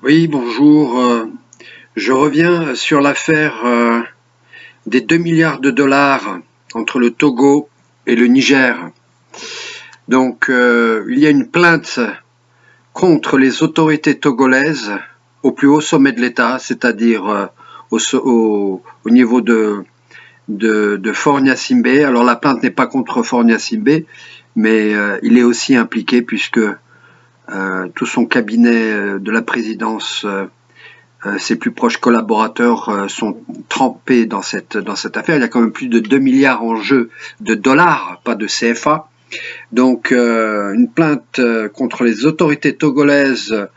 Oui, bonjour. Je reviens sur l'affaire des 2 milliards de dollars entre le Togo et le Niger. Donc, il y a une plainte contre les autorités togolaises au plus haut sommet de l'État, c'est-à-dire au niveau de Faure Gnassingbé. Alors, la plainte n'est pas contre Faure Gnassingbé, mais il est aussi impliqué puisque tout son cabinet de la présidence ses plus proches collaborateurs sont trempés dans cette affaire. Il y a quand même plus de 2 milliards en jeu de dollars, pas de CFA. Donc une plainte contre les autorités togolaises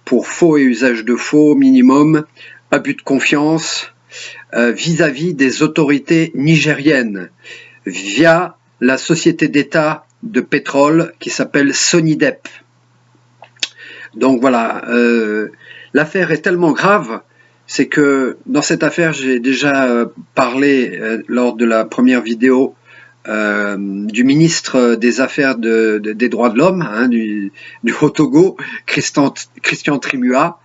pour faux et usage de faux minimum, abus de confiance vis-à-vis des autorités nigériennes via la société d'État de pétrole qui s'appelle Sonidep. Donc voilà, l'affaire est tellement grave, c'est que dans cette affaire, j'ai déjà parlé lors de la première vidéo du ministre des Affaires des droits de l'homme du Haut-Togo, Christian Trimua,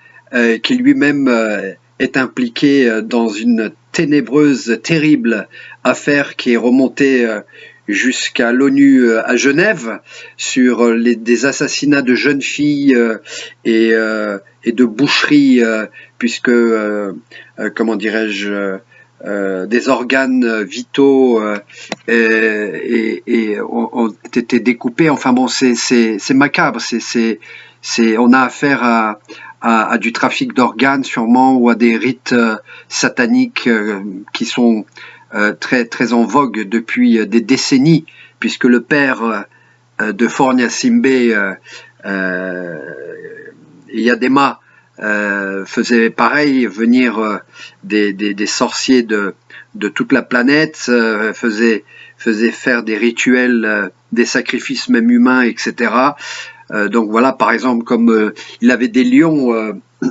qui lui-même est impliqué dans une ténébreuse, terrible affaire qui est remontée jusqu'à l'ONU à Genève sur des assassinats de jeunes filles et de boucheries, puisque, comment dirais-je, des organes vitaux ont été découpés. Enfin bon, c'est macabre. On a affaire à du trafic d'organes sûrement, ou à des rites sataniques qui sont très très en vogue depuis des décennies, puisque le père de Faure Gnassingbé, Yadema, faisait pareil, venir des sorciers de toute la planète, faisait faire des rituels, des sacrifices même humains, etc. Donc voilà, par exemple, comme il avait des lions,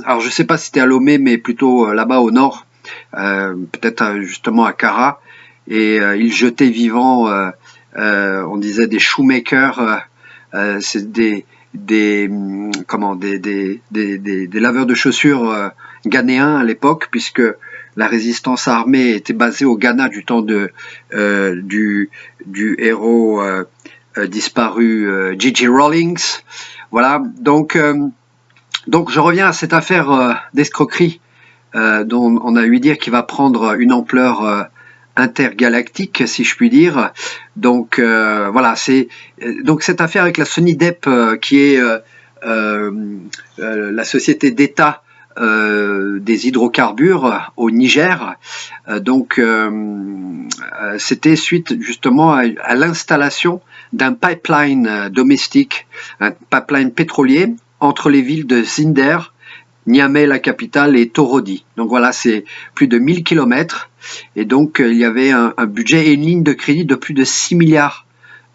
alors je sais pas si c'était à Lomé, mais plutôt là-bas au nord, peut-être justement à Kara, et il jetait vivant, on disait des shoemakers, c'est des laveurs de chaussures ghanéens à l'époque, puisque la résistance armée était basée au Ghana du temps du héros disparu Gigi Rawlings. Voilà, donc je reviens à cette affaire d'escroquerie dont on a ouï dire qu'il va prendre une ampleur intergalactique, si je puis dire. Donc voilà, c'est donc cette affaire avec la Sonidep, qui est la société d'État des hydrocarbures au Niger. C'était suite justement à l'installation d'un pipeline domestique, un pipeline pétrolier entre les villes de Zinder, Niamey, la capitale, et Torodi. Donc voilà, c'est plus de 1000 kilomètres. Et donc, il y avait un budget et une ligne de crédit de plus de 6 milliards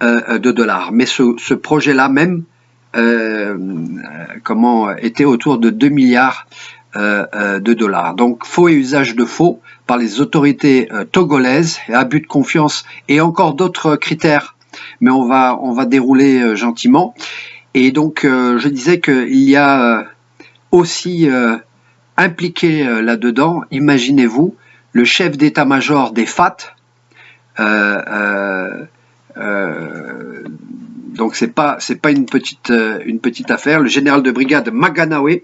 de dollars. Mais ce projet-là même, était autour de 2 milliards de dollars. Donc, faux et usage de faux par les autorités togolaises, et abus de confiance et encore d'autres critères. Mais on va dérouler gentiment. Et donc, je disais qu'il y a aussi impliqué là-dedans, imaginez-vous, le chef d'état-major des FAT, donc c'est pas une petite affaire, le général de brigade Maganawe,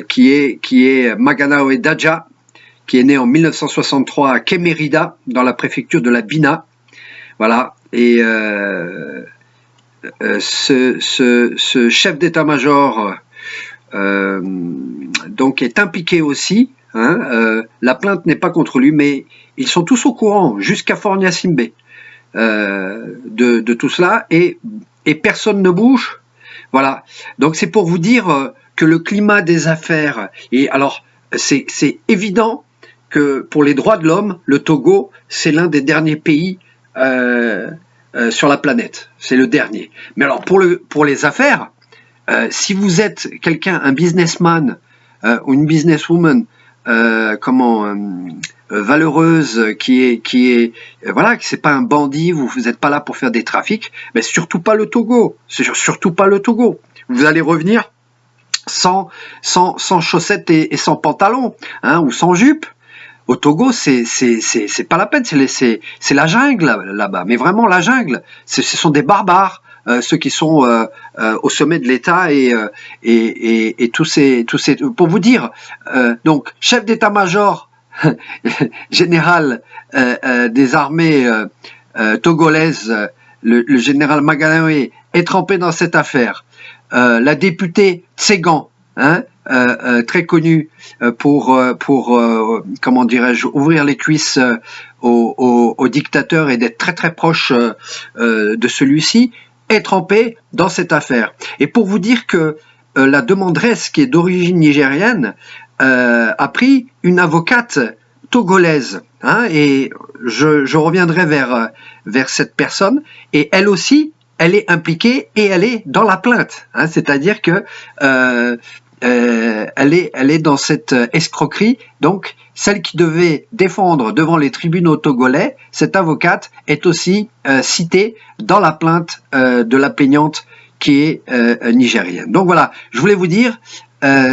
qui est Maganawe Daja, qui est né en 1963 à Kemerida, dans la préfecture de la Bina. Voilà, et ce chef d'état-major donc est impliqué aussi. La plainte n'est pas contre lui, mais ils sont tous au courant, jusqu'à Faure Gnassingbé, de tout cela, et personne ne bouge. Voilà. Donc c'est pour vous dire que le climat des affaires, et alors c'est évident que pour les droits de l'homme, le Togo, c'est l'un des derniers pays sur la planète. C'est le dernier. Mais alors pour les affaires, si vous êtes quelqu'un, un businessman ou une businesswoman, valeureuse, qui est voilà, que c'est pas un bandit, vous n'êtes pas là pour faire des trafics, mais surtout pas le Togo, c'est surtout pas le Togo. Vous allez revenir sans chaussettes et sans pantalon, hein, ou sans jupe. Au Togo, c'est pas la peine, c'est la jungle là-bas, mais vraiment la jungle. Ce sont des barbares, ceux qui sont au sommet de l'État et tous ces. Pour vous dire, donc chef d'état-major général des armées togolaises, le général Maganawe est trempé dans cette affaire. La députée Tsegan, hein, très connue pour comment dirais-je, ouvrir les cuisses au dictateur et d'être très très proche de celui-ci, est trempée dans cette affaire. Et pour vous dire que la demanderesse, qui est d'origine nigérienne, a pris une avocate togolaise, hein, et je reviendrai vers cette personne, et elle aussi, elle est impliquée et elle est dans la plainte, hein, c'est-à-dire que elle est dans cette escroquerie. Donc celle qui devait défendre devant les tribunaux togolais, cette avocate est aussi citée dans la plainte de la plaignante qui est nigérienne. Donc voilà, je voulais vous dire,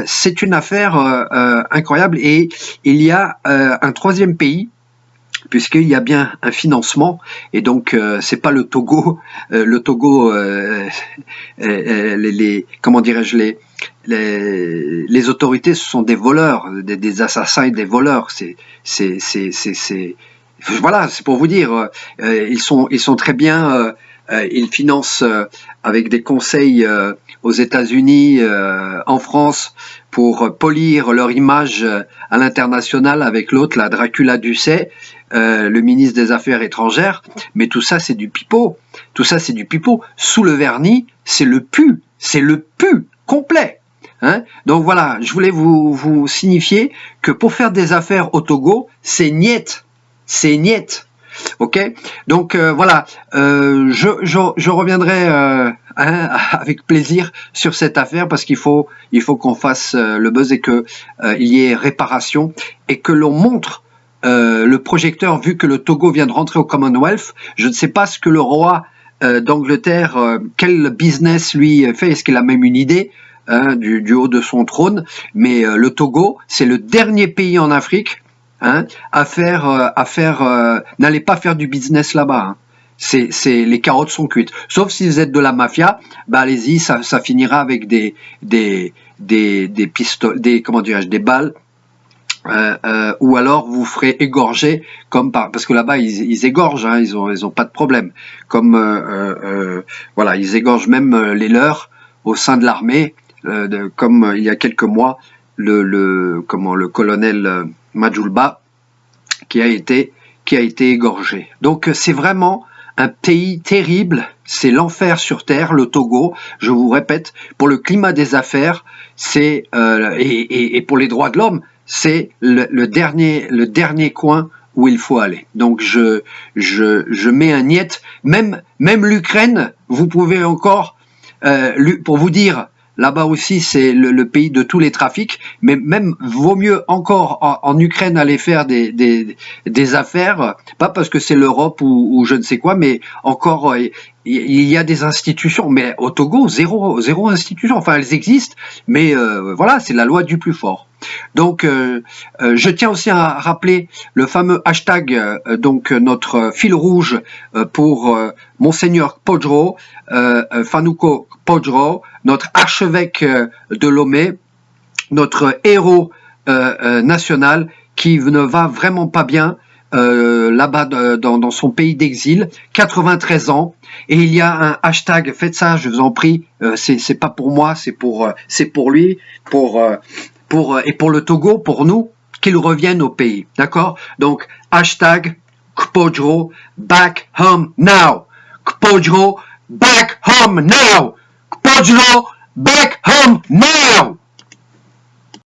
c'est une affaire incroyable, et il y a un troisième pays, puisqu'il y a bien un financement, et donc c'est pas le Togo. Le Togo, comment dirais-je, les autorités, ce sont des voleurs, des assassins et des voleurs. Voilà, c'est pour vous dire, ils sont très bien. Ils financent avec des conseils aux États-Unis, en France, pour polir leur image à l'international avec l'autre, la Dracula Ducet, le ministre des Affaires étrangères. Mais tout ça, c'est du pipeau. Tout ça, c'est du pipeau. Sous le vernis, c'est le pu complet. Hein? Donc voilà, je voulais vous signifier que pour faire des affaires au Togo, c'est niet. C'est niet. Ok, donc voilà, je reviendrai avec plaisir sur cette affaire, parce qu'il faut qu'on fasse le buzz et que il y ait réparation et que l'on montre le projecteur, vu que le Togo vient de rentrer au Commonwealth. Je ne sais pas ce que le roi d'Angleterre, quel business lui fait, est-ce qu'il a même une idée du haut de son trône, mais le Togo, c'est le dernier pays en Afrique, hein, n'allez pas faire du business là-bas. Hein. Les carottes sont cuites. Sauf si vous êtes de la mafia, bah allez-y, ça finira avec des pistolets, comment dirais-je, des balles, ou alors vous ferez égorger, parce que là-bas ils égorgent, hein, ils ont pas de problème. Comme voilà, ils égorgent même les leurs au sein de l'armée, comme il y a quelques mois le colonel Majulba qui a été égorgé. Donc c'est vraiment un pays terrible, c'est l'enfer sur terre, le Togo. Je vous répète, pour le climat des affaires, c'est et pour les droits de l'homme, c'est le dernier coin où il faut aller. Donc je mets un niet. Même l'Ukraine, vous pouvez encore, pour vous dire. Là-bas aussi, c'est le pays de tous les trafics, mais même vaut mieux encore en Ukraine aller faire des affaires, pas parce que c'est l'Europe ou je ne sais quoi, mais encore il y a des institutions, mais au Togo, zéro institution. Enfin, elles existent, mais voilà, c'est la loi du plus fort. Donc, je tiens aussi à rappeler le fameux hashtag, donc notre fil rouge pour Monseigneur Podro, Fanuko Podro, notre archevêque de Lomé, notre héros national, qui ne va vraiment pas bien là-bas dans son pays d'exil, 93 ans, et il y a un hashtag, faites ça, je vous en prie, c'est pas pour moi, c'est pour lui, et pour le Togo, pour nous, qu'il revienne au pays, d'accord? Donc, hashtag Kpodro, back home now! Kpodro, back home now! Kpodro, back home now!